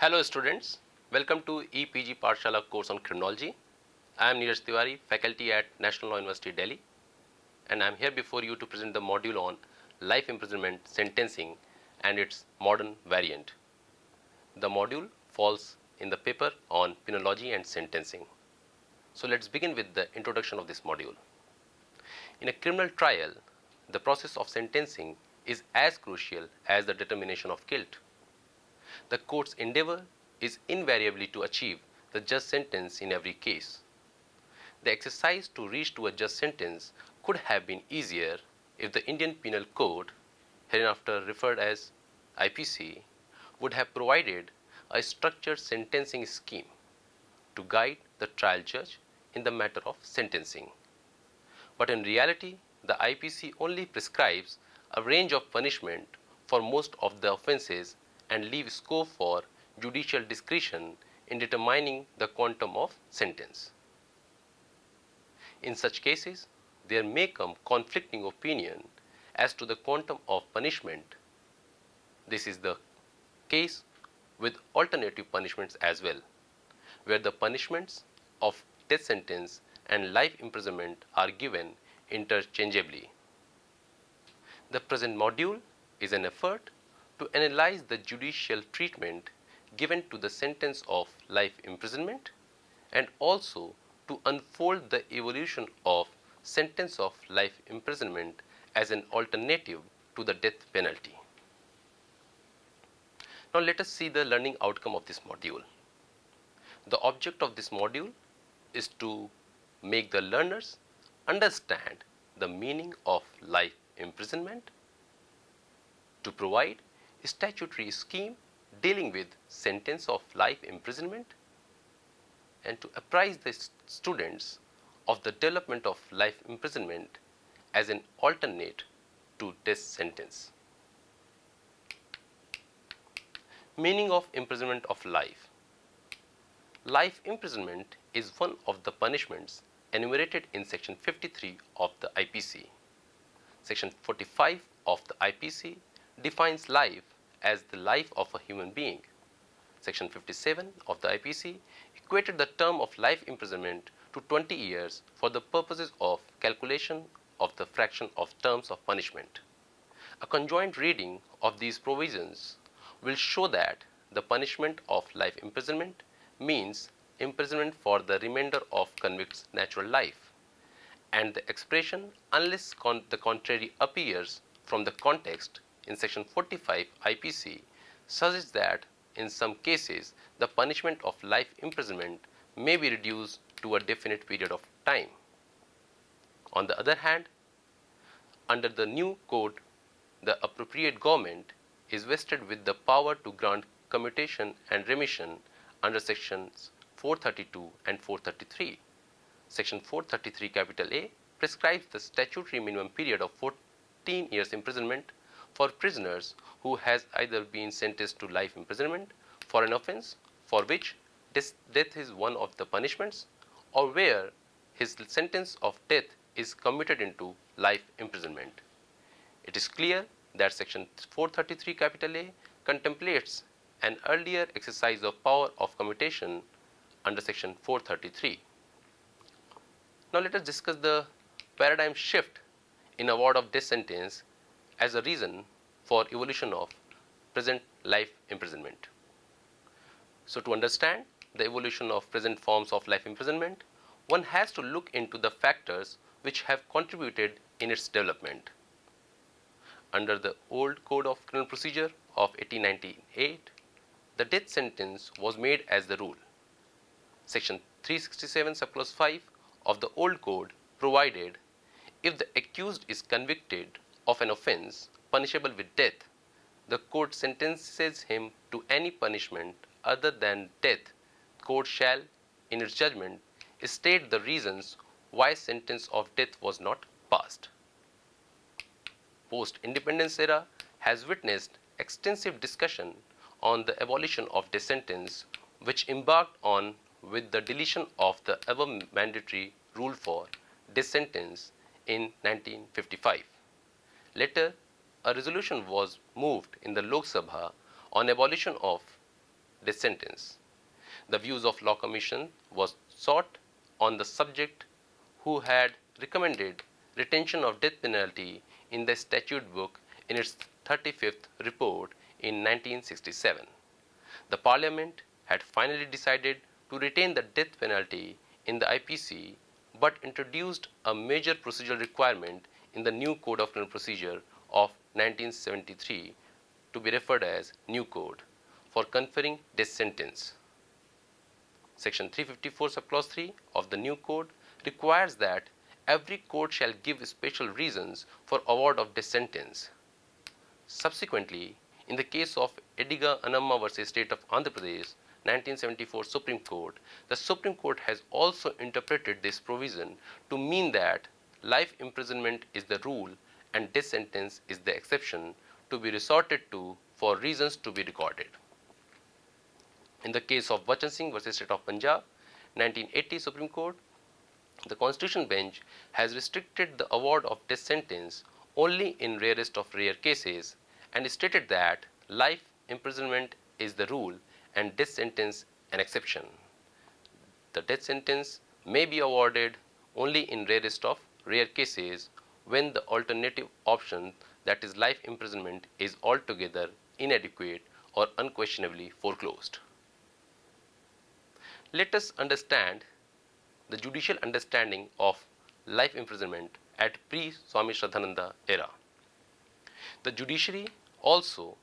Hello students, welcome to EPG Pathshala course on criminology. I am Neeraj Tiwari, faculty at National Law University, Delhi, and I am here before you to present the module on life imprisonment sentencing and its modern variant. The module falls in the paper on penology and sentencing. So let's begin with the introduction of this module. In a criminal trial, the process of sentencing is as crucial as the determination of guilt. The court's endeavor is invariably to achieve the just sentence in every case. The exercise to reach to a just sentence could have been easier if the Indian Penal Code, hereinafter referred as IPC, would have provided a structured sentencing scheme to guide the trial judge in the matter of sentencing. But in reality, the IPC only prescribes a range of punishment for most of the offences and leaves scope for judicial discretion in determining the quantum of sentence. In such cases, there may come conflicting opinion as to the quantum of punishment. This is the case with alternative punishments as well, where the punishments of death sentence and life imprisonment are given interchangeably. The present module is an effort to analyze the judicial treatment given to the sentence of life imprisonment and also to unfold the evolution of sentence of life imprisonment as an alternative to the death penalty. Now let us see the learning outcome of this module. The object of this module is to make the learners understand the meaning of life imprisonment, to provide a statutory scheme dealing with sentence of life imprisonment, and to apprise the students of the development of life imprisonment as an alternate to death sentence. Meaning of imprisonment of life. Life imprisonment is one of the punishments enumerated in section 53 of the IPC. Section 45 of the IPC defines life as the life of a human being. Section 57 of the IPC equated the term of life imprisonment to 20 years for the purposes of calculation of the fraction of terms of punishment. A conjoint reading of these provisions will show that the punishment of life imprisonment means imprisonment for the remainder of convict's natural life, and the expression unless the contrary appears from the context in section 45 IPC suggests that in some cases the punishment of life imprisonment may be reduced to a definite period of time. On the other hand, under the new code, the appropriate government is vested with the power to grant commutation and remission under sections 432 and 433. Section 433 capital A prescribes the statutory minimum period of 14 years imprisonment for prisoners who has either been sentenced to life imprisonment for an offence for which death is one of the punishments, or where his sentence of death is commuted into life imprisonment. It is clear that section 433 capital A contemplates an earlier exercise of power of commutation under section 433. Now let us discuss the paradigm shift in award of death sentence as a reason for evolution of present life imprisonment. So to understand the evolution of present forms of life imprisonment, one has to look into the factors which have contributed in its development. Under the old Code of Criminal Procedure of 1898, the death sentence was made as the rule. Section 367 subclause 5 of the old code provided if the accused is convicted of an offence punishable with death, the court sentences him to any punishment other than death. The court shall, in its judgment, state the reasons why sentence of death was not passed. Post-independence era has witnessed extensive discussion on the abolition of death sentence, which embarked on with the deletion of the above mandatory rule for death sentence in 1955. Later, a resolution was moved in the Lok Sabha on abolition of death sentence. The views of Law Commission was sought on the subject, who had recommended retention of death penalty in the statute book in its 35th report in 1967. The Parliament had finally decided to retain the death penalty in the IPC, but introduced a major procedural requirement in the new Code of Criminal Procedure of 1973, to be referred as New Code, for conferring death sentence. Section 354 subclause 3 of the new code requires that every court shall give special reasons for award of death sentence. Subsequently, in the case of Ediga Annamma versus State of Andhra Pradesh, 1974 Supreme Court, the Supreme Court has also interpreted this provision to mean that life imprisonment is the rule and death sentence is the exception to be resorted to for reasons to be recorded. In the case of Bachan Singh versus State of Punjab, 1980 Supreme Court, the Constitution Bench has restricted the award of death sentence only in rarest of rare cases and stated that life imprisonment is the rule and death sentence an exception. The death sentence may be awarded only in rarest of rare cases when the alternative option, that is life imprisonment, is altogether inadequate or unquestionably foreclosed. Let us understand the judicial understanding of life imprisonment at pre-Swami Shraddhananda era. The judiciary also,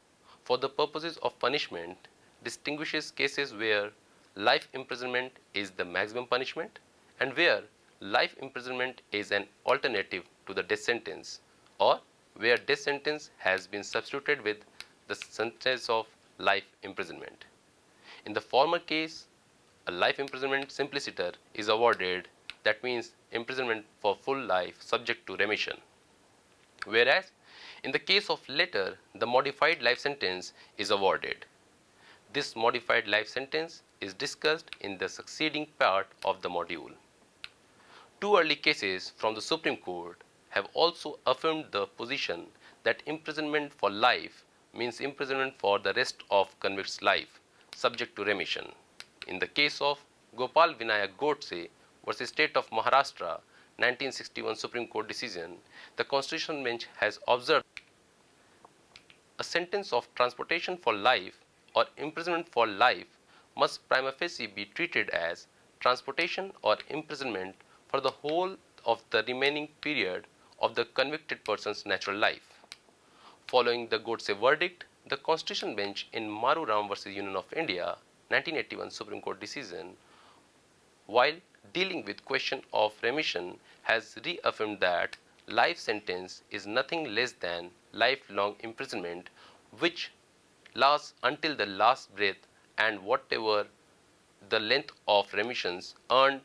for the purposes of punishment, distinguishes cases where life imprisonment is the maximum punishment and where life imprisonment is an alternative to the death sentence, or where death sentence has been substituted with the sentence of life imprisonment. In the former case, a life imprisonment simpliciter is awarded, that means imprisonment for full life subject to remission. Whereas, in the case of latter, the modified life sentence is awarded. This modified life sentence is discussed in the succeeding part of the module. Two early cases from the Supreme Court have also affirmed the position that imprisonment for life means imprisonment for the rest of convict's life, subject to remission. In the case of Gopal Vinayak Godse versus State of Maharashtra, 1961 Supreme Court decision, the Constitutional Bench has observed a sentence of transportation for life or imprisonment for life must prima facie be treated as transportation or imprisonment for the whole of the remaining period of the convicted person's natural life. Following the Godse verdict, the Constitutional Bench in Maru Ram versus Union of India, 1981 Supreme Court decision, while dealing with question of remission, has reaffirmed that life sentence is nothing less than lifelong imprisonment which lasts until the last breath, and whatever the length of remissions earned,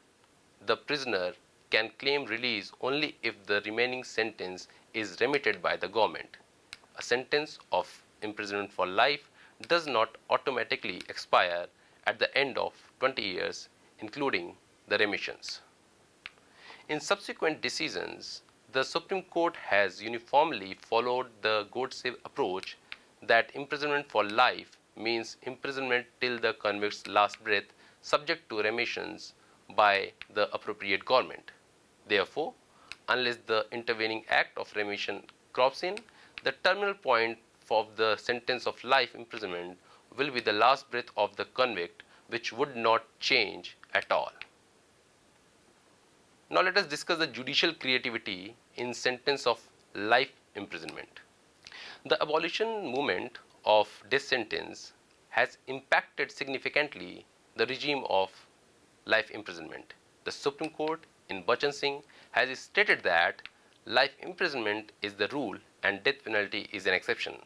the prisoner can claim release only if the remaining sentence is remitted by the government. A sentence of imprisonment for life does not automatically expire at the end of 20 years, including the remissions. In subsequent decisions, the Supreme Court has uniformly followed the Godse approach that imprisonment for life means imprisonment till the convict's last breath, subject to remissions by the appropriate government. Therefore, unless the intervening act of remission crops in, the terminal point of the sentence of life imprisonment will be the last breath of the convict, which would not change at all. Now let us discuss the judicial creativity in sentence of life imprisonment. The abolition movement of death sentence has impacted significantly the regime of life imprisonment. The Supreme Court in Bachan Singh has stated that life imprisonment is the rule and death penalty is an exception.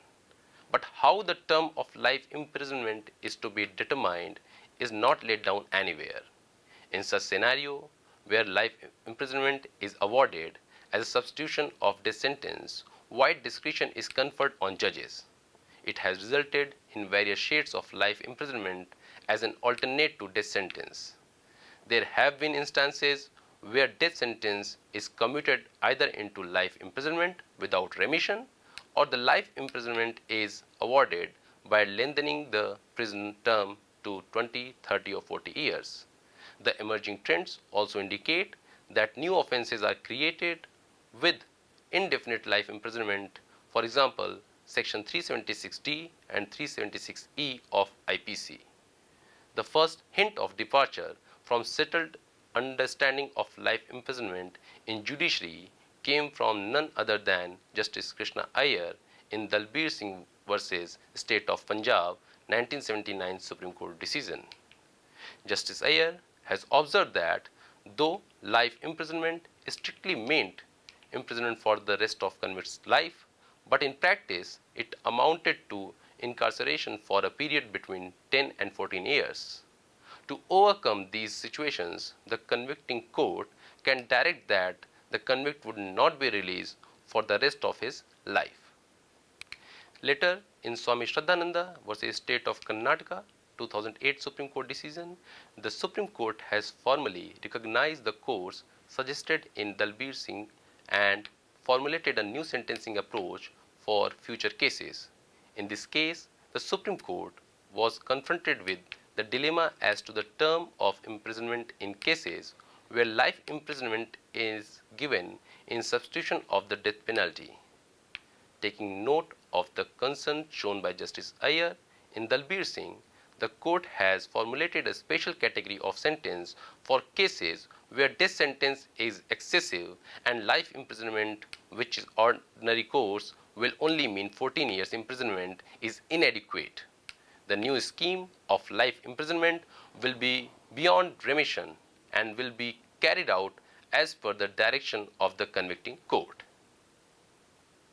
But how the term of life imprisonment is to be determined is not laid down anywhere. In such scenario, where life imprisonment is awarded as a substitution of death sentence, wide discretion is conferred on judges. It has resulted in various shades of life imprisonment as an alternate to death sentence. There have been instances where death sentence is commuted either into life imprisonment without remission, or the life imprisonment is awarded by lengthening the prison term to 20, 30 or 40 years. The emerging trends also indicate that new offences are created with indefinite life imprisonment. For example, Section 376D and 376E of IPC. The first hint of departure from settled understanding of life imprisonment in judiciary came from none other than Justice Krishna Iyer in Dalbir Singh versus State of Punjab 1979 Supreme Court decision. Justice Iyer has observed that though life imprisonment strictly meant imprisonment for the rest of convict's life, but in practice it amounted to incarceration for a period between 10 and 14 years. To overcome these situations, the convicting court can direct that the convict would not be released for the rest of his life. Later, in Swami Shraddhananda versus State of Karnataka 2008 Supreme Court decision, the Supreme Court has formally recognized the course suggested in Dalbir Singh and formulated a new sentencing approach for future cases. In this case, the Supreme Court was confronted with the dilemma as to the term of imprisonment in cases where life imprisonment is given in substitution of the death penalty. Taking note of the concern shown by Justice Iyer in Dalbir Singh, the court has formulated a special category of sentence for cases where death sentence is excessive and life imprisonment, which is ordinary course, will only mean 14 years imprisonment, is inadequate. The new scheme of life imprisonment will be beyond remission and will be carried out as per the direction of the convicting court.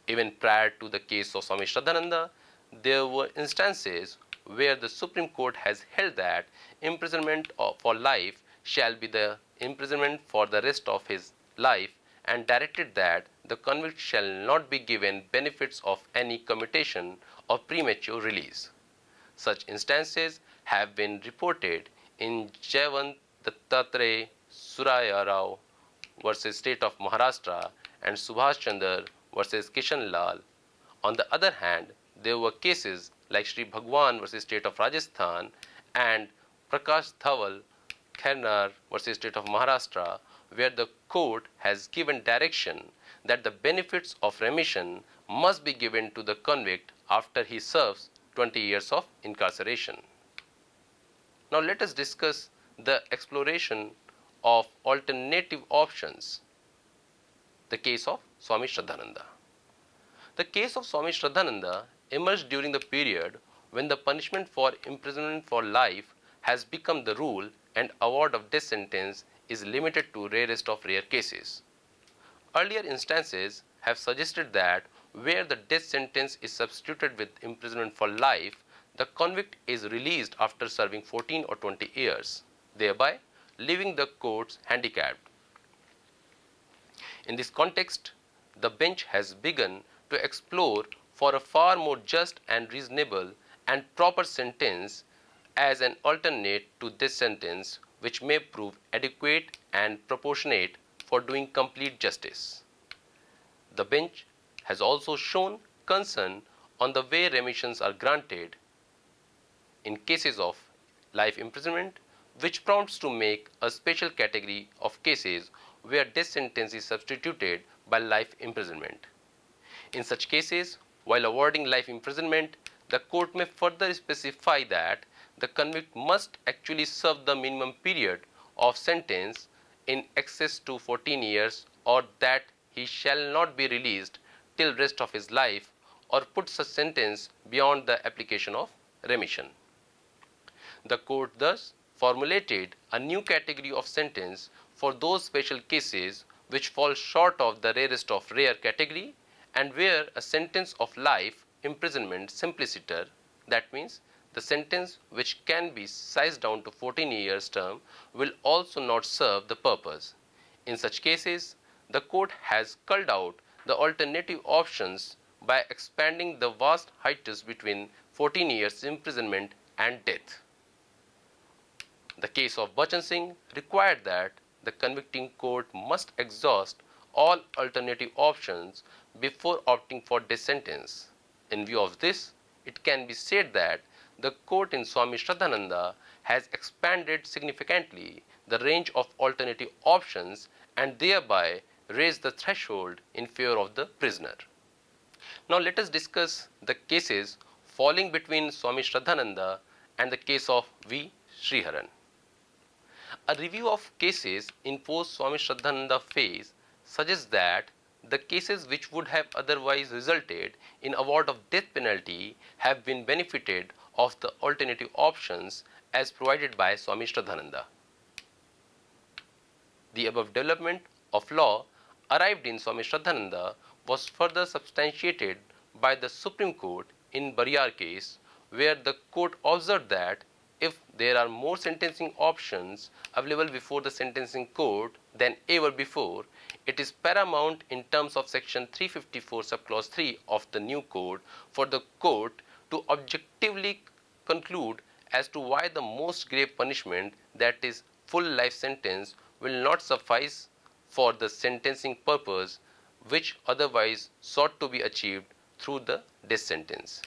Even prior to the case of Swami Shraddhananda, there were instances where the Supreme Court has held that imprisonment for life shall be the imprisonment for the rest of his life and directed that the convict shall not be given benefits of any commutation or premature release. Such instances have been reported in Jayawant Dattatreya Suraya Rao versus State of Maharashtra and Subhash Chandra versus Kishan Lal. On the other hand, there were cases like Sri Bhagwan versus State of Rajasthan and Prakash Dhaval Khairnar versus State of Maharashtra, where the court has given direction that the benefits of remission must be given to the convict after he serves 20 years of incarceration. Now let us discuss the exploration of alternative options. The case of Swami Shraddhananda. The case of Swami Shraddhananda emerged during the period when the punishment for imprisonment for life has become the rule and award of death sentence is limited to rarest of rare cases. Earlier instances have suggested that where the death sentence is substituted with imprisonment for life, the convict is released after serving 14 or 20 years, thereby leaving the courts handicapped. In this context, the bench has begun to explore for a far more just and reasonable and proper sentence as an alternate to this sentence, which may prove adequate and proportionate for doing complete justice. The bench has also shown concern on the way remissions are granted in cases of life imprisonment, which prompts to make a special category of cases where death sentence is substituted by life imprisonment. In such cases, while awarding life imprisonment, the court may further specify that the convict must actually serve the minimum period of sentence in excess to 14 years, or that he shall not be released till rest of his life, or put such sentence beyond the application of remission. The court thus formulated a new category of sentence for those special cases which fall short of the rarest of rare category and where a sentence of life imprisonment simpliciter, that means the sentence which can be sized down to 14 years term, will also not serve the purpose. In such cases, the court has culled out the alternative options by expanding the vast hiatus between 14 years imprisonment and death. The case of Bachan Singh required that the convicting court must exhaust all alternative options before opting for death sentence. In view of this, it can be said that the court in Swami Shraddhananda has expanded significantly the range of alternative options and thereby raised the threshold in favor of the prisoner. Now let us discuss the cases falling between Swami Shraddhananda and the case of V. Sriharan. A review of cases in post-Swami Shraddhananda phase suggests that the cases which would have otherwise resulted in award of death penalty have been benefited of the alternative options as provided by Swami Shraddhananda. The above development of law arrived in Swami Shraddhananda was further substantiated by the Supreme Court in Bariyar case, where the court observed that if there are more sentencing options available before the sentencing court than ever before, it is paramount in terms of section 354 subclause 3 of the new code for the court to objectively conclude as to why the most grave punishment, that is full life sentence, will not suffice for the sentencing purpose which otherwise sought to be achieved through the death sentence.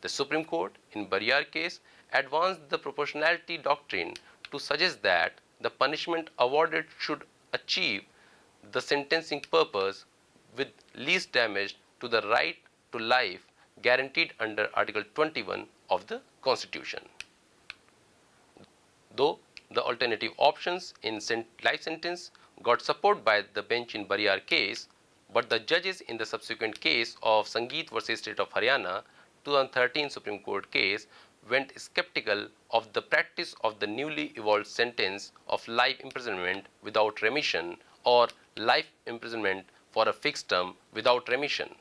The Supreme Court in Bariyar case advanced the proportionality doctrine to suggest that the punishment awarded should achieve the sentencing purpose with least damage to the right to life guaranteed under Article 21 of the Constitution. Though the alternative options in life sentence got support by the bench in Bariyar case, but the judges in the subsequent case of Sangeet versus State of Haryana 2013 Supreme Court case went skeptical of the practice of the newly evolved sentence of life imprisonment without remission or life imprisonment for a fixed term without remission.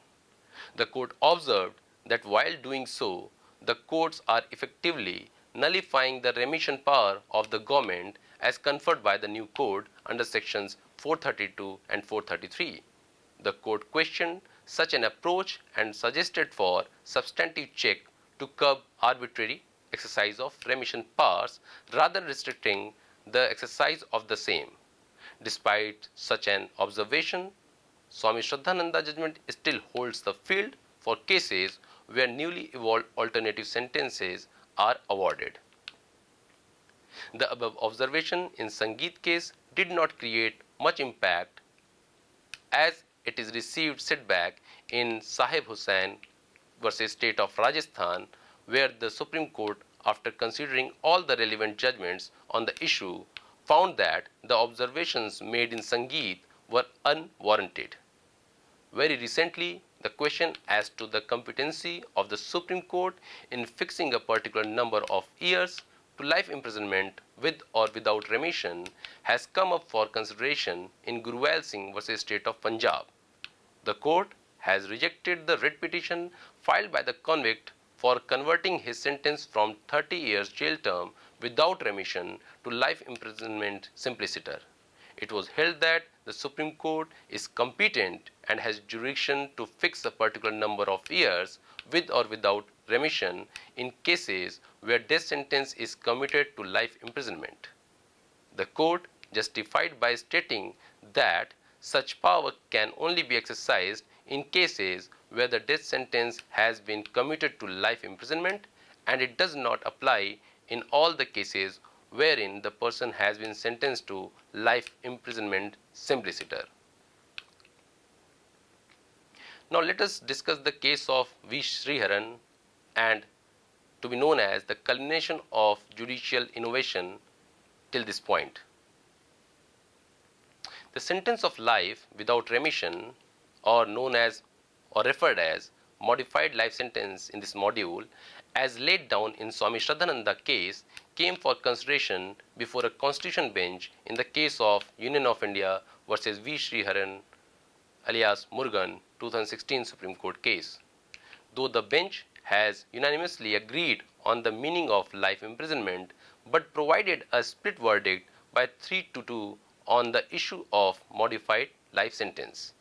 The court observed that while doing so, the courts are effectively nullifying the remission power of the government as conferred by the new code under sections 432 and 433. The court questioned such an approach and suggested for substantive check to curb arbitrary exercise of remission powers rather than restricting the exercise of the same. Despite such an observation, Swami Shraddhananda judgment still holds the field for cases where newly evolved alternative sentences are awarded. The above observation in Sangeet case did not create much impact as it is received setback in Sahib Hussain versus State of Rajasthan, where the Supreme Court, after considering all the relevant judgments on the issue, found that the observations made in Sangeet were unwarranted. Very recently, the question as to the competency of the Supreme Court in fixing a particular number of years to life imprisonment with or without remission has come up for consideration in Gurwal Singh versus State of Punjab. The court has rejected the writ petition filed by the convict for converting his sentence from 30 years jail term without remission to life imprisonment simpliciter. It was held that the Supreme Court is competent and has jurisdiction to fix a particular number of years with or without remission in cases where death sentence is commuted to life imprisonment. The court justified by stating that such power can only be exercised in cases where the death sentence has been commuted to life imprisonment, and it does not apply in all the cases wherein the person has been sentenced to life imprisonment simpliciter. Now let us discuss the case of V. Sriharan, and to be known as the culmination of judicial innovation till this point. The sentence of life without remission, or known as or referred as modified life sentence in this module, as laid down in Swami Shraddhananda case, came for consideration before a constitution bench in the case of Union of India versus V. Sriharan alias Murugan 2016 Supreme Court case. Though the bench has unanimously agreed on the meaning of life imprisonment but provided a split verdict by 3-2 on the issue of modified life sentence.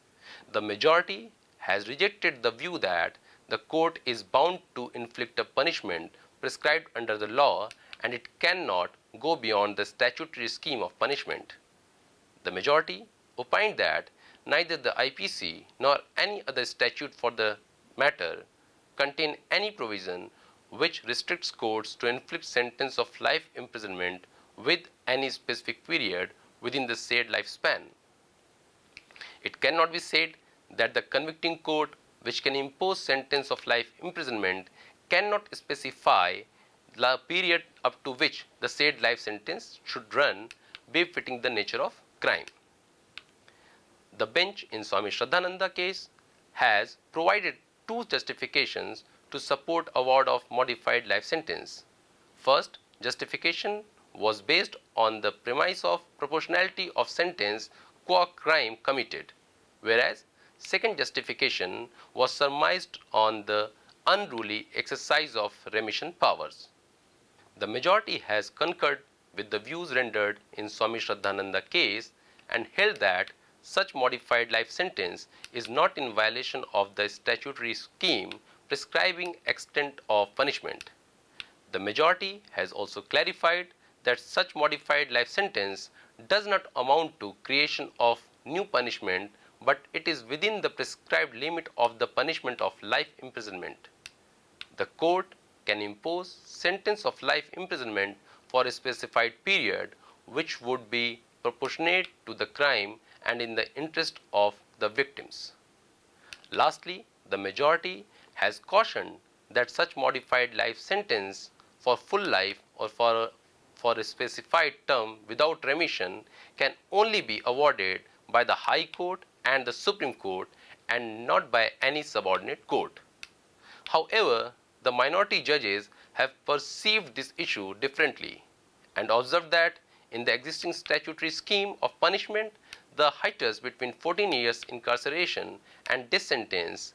The majority has rejected the view that the court is bound to inflict a punishment prescribed under the law and it cannot go beyond the statutory scheme of punishment. The majority opined that neither the IPC nor any other statute for the matter contain any provision which restricts courts to inflict sentence of life imprisonment with any specific period within the said lifespan. It cannot be said that the convicting court, which can impose sentence of life imprisonment, cannot specify the period up to which the said life sentence should run, befitting the nature of crime. The bench in Swami Shraddhananda case has provided two justifications to support award of modified life sentence. First justification was based on the premise of proportionality of sentence qua crime committed, whereas second justification was surmised on the unruly exercise of remission powers. The majority has concurred with the views rendered in Swami Shraddhananda case and held that such modified life sentence is not in violation of the statutory scheme prescribing extent of punishment. The majority has also clarified that such modified life sentence does not amount to creation of new punishment, but it is within the prescribed limit of the punishment of life imprisonment. The court can impose sentence of life imprisonment for a specified period which would be proportionate to the crime and in the interest of the victims. Lastly, the majority has cautioned that such modified life sentence for full life or for a specified term without remission can only be awarded by the High Court and the Supreme Court and not by any subordinate court. However, the minority judges have perceived this issue differently and observed that in the existing statutory scheme of punishment, the hiatus between 14 years incarceration and death sentence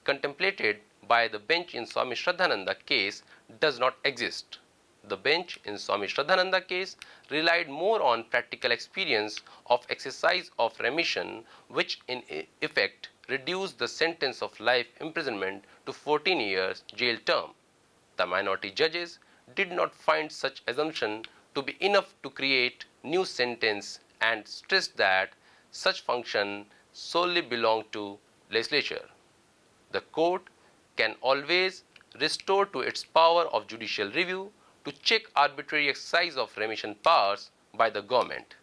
contemplated by the bench in Swami Shraddhananda case does not exist. The bench in Swami Shraddhananda case relied more on practical experience of exercise of remission, which in effect reduced the sentence of life imprisonment to 14 years jail term. The minority judges did not find such assumption to be enough to create new sentence and stressed that such function solely belonged to legislature. The court can always restore to its power of judicial review to check arbitrary exercise of remission powers by the government.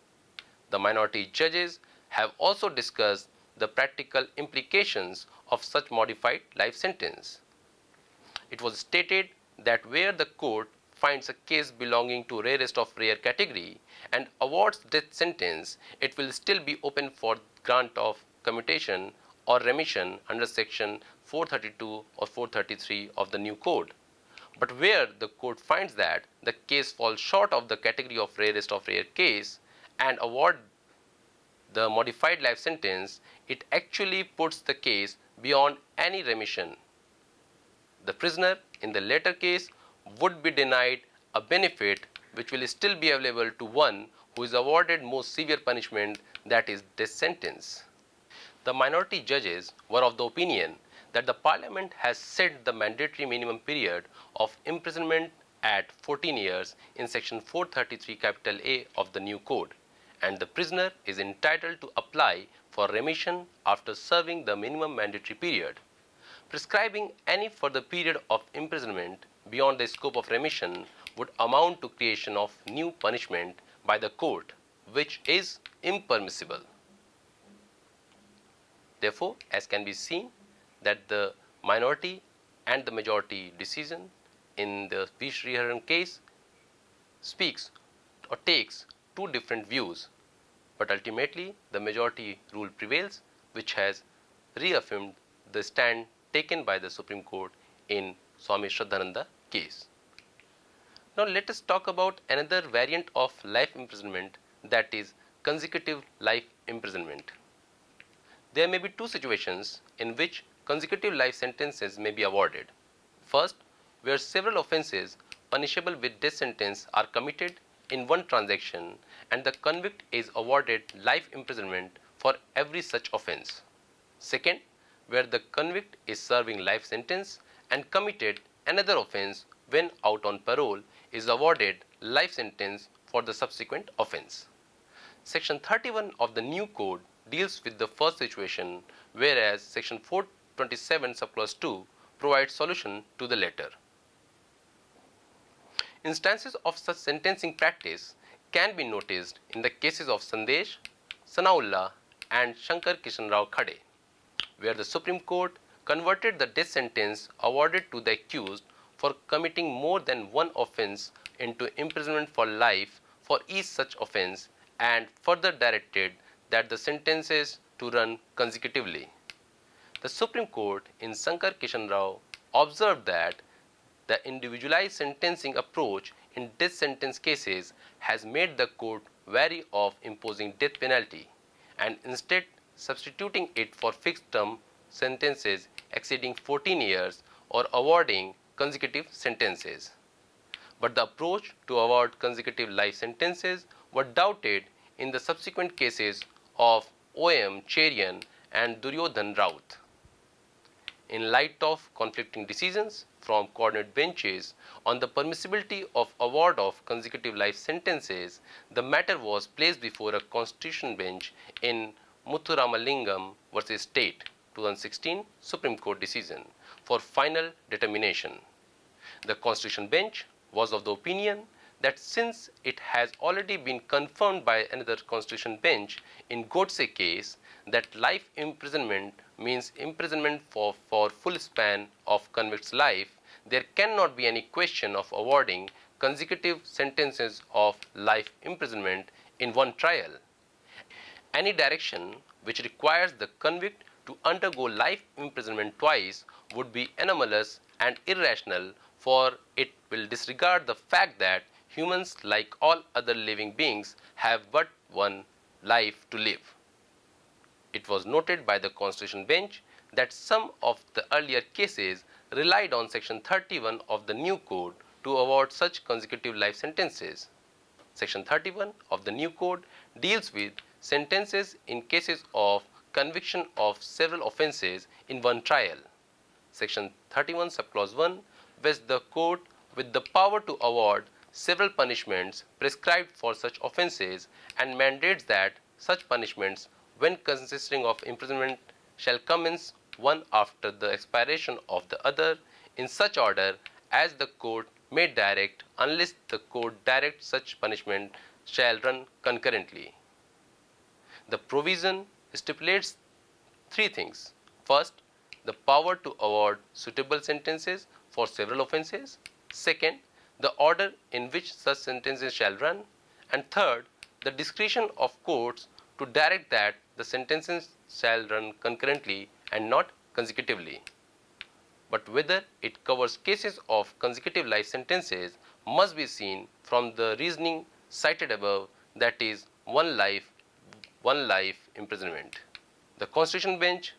The minority judges have also discussed the practical implications of such modified life sentence. It was stated that where the court finds a case belonging to rarest of rare category and awards death sentence, it will still be open for grant of commutation or remission under section 432 or 433 of the new code. But where the court finds that the case falls short of the category of rarest of rare case and award the modified life sentence, it actually puts the case beyond any remission. The prisoner in the latter case would be denied a benefit which will still be available to one who is awarded most severe punishment, that is death sentence. The minority judges were of the opinion that the Parliament has set the mandatory minimum period of imprisonment at 14 years in section 433 capital A of the new code, and the prisoner is entitled to apply for remission after serving the minimum mandatory period. Prescribing any further period of imprisonment beyond the scope of remission would amount to creation of new punishment by the court, which is impermissible. Therefore, as can be seen that the minority and the majority decision in the V. Sriharan case speaks or takes two different views, but ultimately the majority rule prevails, which has reaffirmed the stand taken by the Supreme Court in Swami Shraddhananda case. Now let us talk about another variant of life imprisonment, that is consecutive life imprisonment. There may be two situations in which consecutive life sentences may be awarded. First, where several offences punishable with death sentence are committed in one transaction and the convict is awarded life imprisonment for every such offence. Second, where the convict is serving life sentence and committed another offence when out on parole is awarded life sentence for the subsequent offence. Section 31 of the new code deals with the first situation, whereas section 427 subclause 2 provides solution to the latter. Instances of such sentencing practice can be noticed in the cases of Sandesh, Sanaullah and Shankar Kishan Rao Khade, where the Supreme Court converted the death sentence awarded to the accused for committing more than one offence into imprisonment for life for each such offence and further directed that the sentences to run consecutively. The Supreme Court in Shankar Kishan Rao observed that the individualized sentencing approach in death sentence cases has made the court wary of imposing death penalty and instead substituting it for fixed term sentences exceeding 14 years or awarding consecutive sentences. But the approach to award consecutive life sentences were doubted in the subsequent cases of O.M. Cherian and Duryodhan Raut. In light of conflicting decisions from coordinate benches on the permissibility of award of consecutive life sentences, the matter was placed before a constitution bench in Muthuramalingam versus State 2016 Supreme Court decision for final determination. The constitution bench was of the opinion that since it has already been confirmed by another constitution bench in Godse case that life imprisonment means imprisonment for full span of convict's life, there cannot be any question of awarding consecutive sentences of life imprisonment in one trial. Any direction which requires the convict to undergo life imprisonment twice would be anomalous and irrational, for it will disregard the fact that humans, like all other living beings, have but one life to live. It was noted by the Constitution bench that some of the earlier cases relied on Section 31 of the new code to award such consecutive life sentences. Section 31 of the new code deals with sentences in cases of conviction of several offences in one trial. Section 31 subclause 1 vests the court with the power to award several punishments prescribed for such offences and mandates that such punishments, when consisting of imprisonment, shall commence one after the expiration of the other in such order as the court may direct, unless the court directs such punishment shall run concurrently. The provision stipulates three things. First, the power to award suitable sentences for several offences. Second, the order in which such sentences shall run. And third, the discretion of courts to direct that the sentences shall run concurrently and not consecutively. But whether it covers cases of consecutive life sentences must be seen from the reasoning cited above, that is, one life imprisonment. The Constitution bench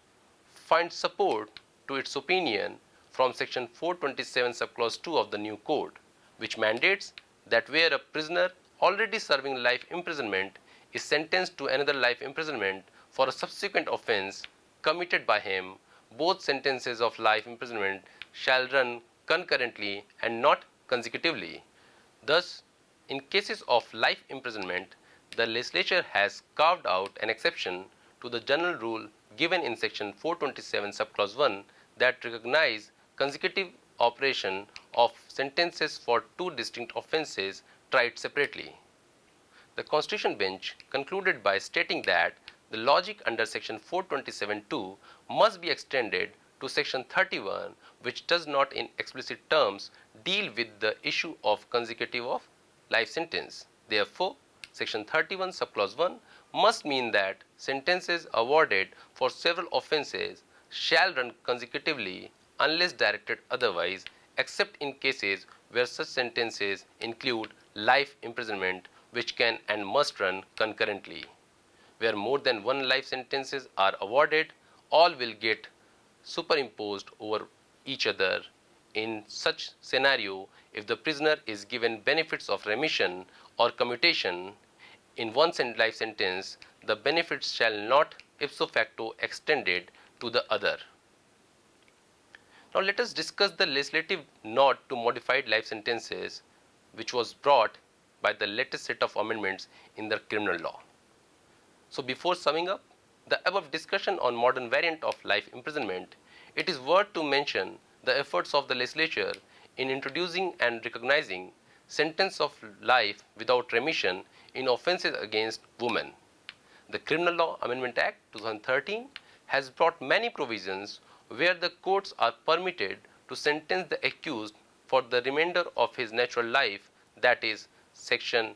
finds support to its opinion from Section 427 subclause 2 of the new code, which mandates that where a prisoner already serving life imprisonment is sentenced to another life imprisonment for a subsequent offence committed by him, both sentences of life imprisonment shall run concurrently and not consecutively. Thus, in cases of life imprisonment, the legislature has carved out an exception to the general rule given in Section 427 subclause 1 that recognize consecutive operation of sentences for two distinct offences tried separately. The Constitution bench concluded by stating that the logic under Section 427(2) must be extended to Section 31, which does not in explicit terms deal with the issue of consecutive of life sentence. Therefore, Section 31 subclause 1 must mean that sentences awarded for several offences shall run consecutively unless directed otherwise, except in cases where such sentences include life imprisonment, which can and must run concurrently. Where more than one life sentences are awarded, all will get superimposed over each other. In such scenario, if the prisoner is given benefits of remission or commutation in one life sentence, the benefits shall not ipso facto extended to the other. Now let us discuss the legislative nod to modified life sentences, which was brought by the latest set of amendments in the criminal law. So before summing up the above discussion on modern variant of life imprisonment, it is worth to mention the efforts of the legislature in introducing and recognizing sentence of life without remission in offences against women. The Criminal Law Amendment Act 2013 has brought many provisions where the courts are permitted to sentence the accused for the remainder of his natural life, that is Section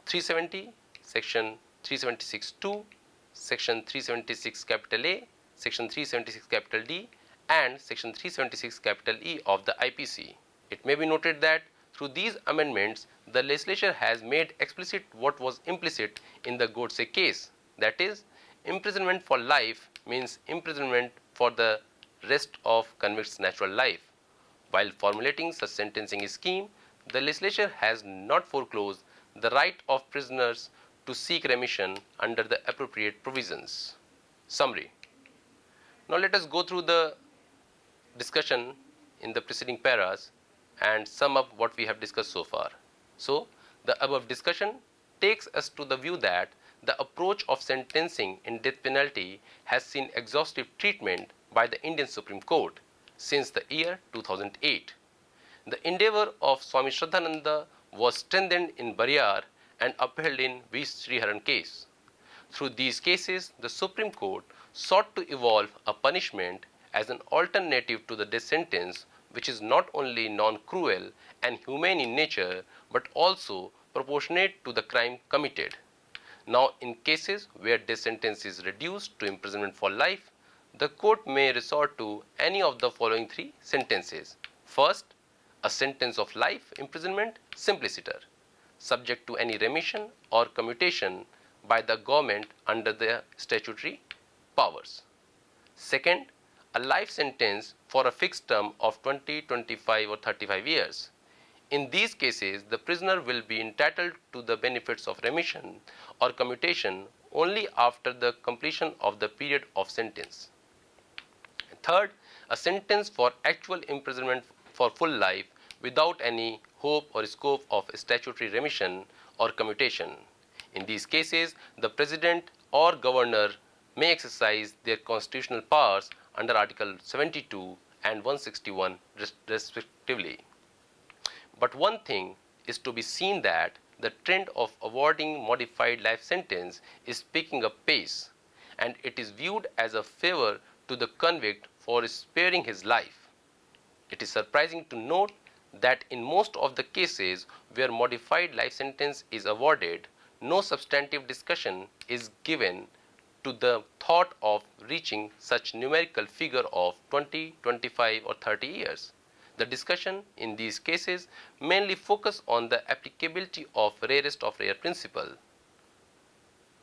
370, Section 376(2), Section 376 capital A, Section 376 capital D and Section 376 capital E of the IPC. It may be noted that through these amendments, the legislature has made explicit what was implicit in the Godse case, that is, imprisonment for life means imprisonment for the rest of convict's natural life. While formulating such sentencing scheme, the legislature has not foreclosed the right of prisoners to seek remission under the appropriate provisions. Summary. Now let us go through the discussion in the preceding paras and sum up what we have discussed so far. So, the above discussion takes us to the view that the approach of sentencing in death penalty has seen exhaustive treatment by the Indian Supreme Court since the year 2008. The endeavor of Swami Shraddhananda was strengthened in Bariyar and upheld in V. Sriharan case. Through these cases, the Supreme Court sought to evolve a punishment as an alternative to the death sentence, which is not only non-cruel and humane in nature but also proportionate to the crime committed. Now, in cases where death sentence is reduced to imprisonment for life, the court may resort to any of the following three sentences. First, a sentence of life imprisonment simpliciter, subject to any remission or commutation by the government under the statutory powers. Second, a life sentence for a fixed term of 20, 25 or 35 years. In these cases, the prisoner will be entitled to the benefits of remission or commutation only after the completion of the period of sentence. Third, a sentence for actual imprisonment for full life without any hope or scope of statutory remission or commutation. In these cases, the President or Governor may exercise their constitutional powers under Article 72 and 161 respectively. But one thing is to be seen that the trend of awarding modified life sentence is picking up pace, and it is viewed as a favor to the convict for sparing his life. It is surprising to note that in most of the cases where modified life sentence is awarded, no substantive discussion is given to the thought of reaching such numerical figure of 20, 25 or 30 years. The discussion in these cases mainly focus on the applicability of rarest of rare principle.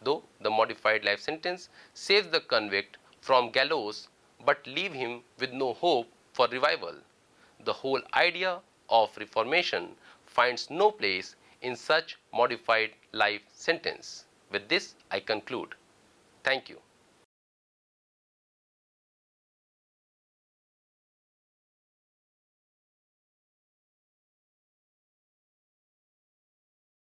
Though the modified life sentence saves the convict from gallows but leave him with no hope for revival, the whole idea of reformation finds no place in such modified life sentence. With this, I conclude. Thank you.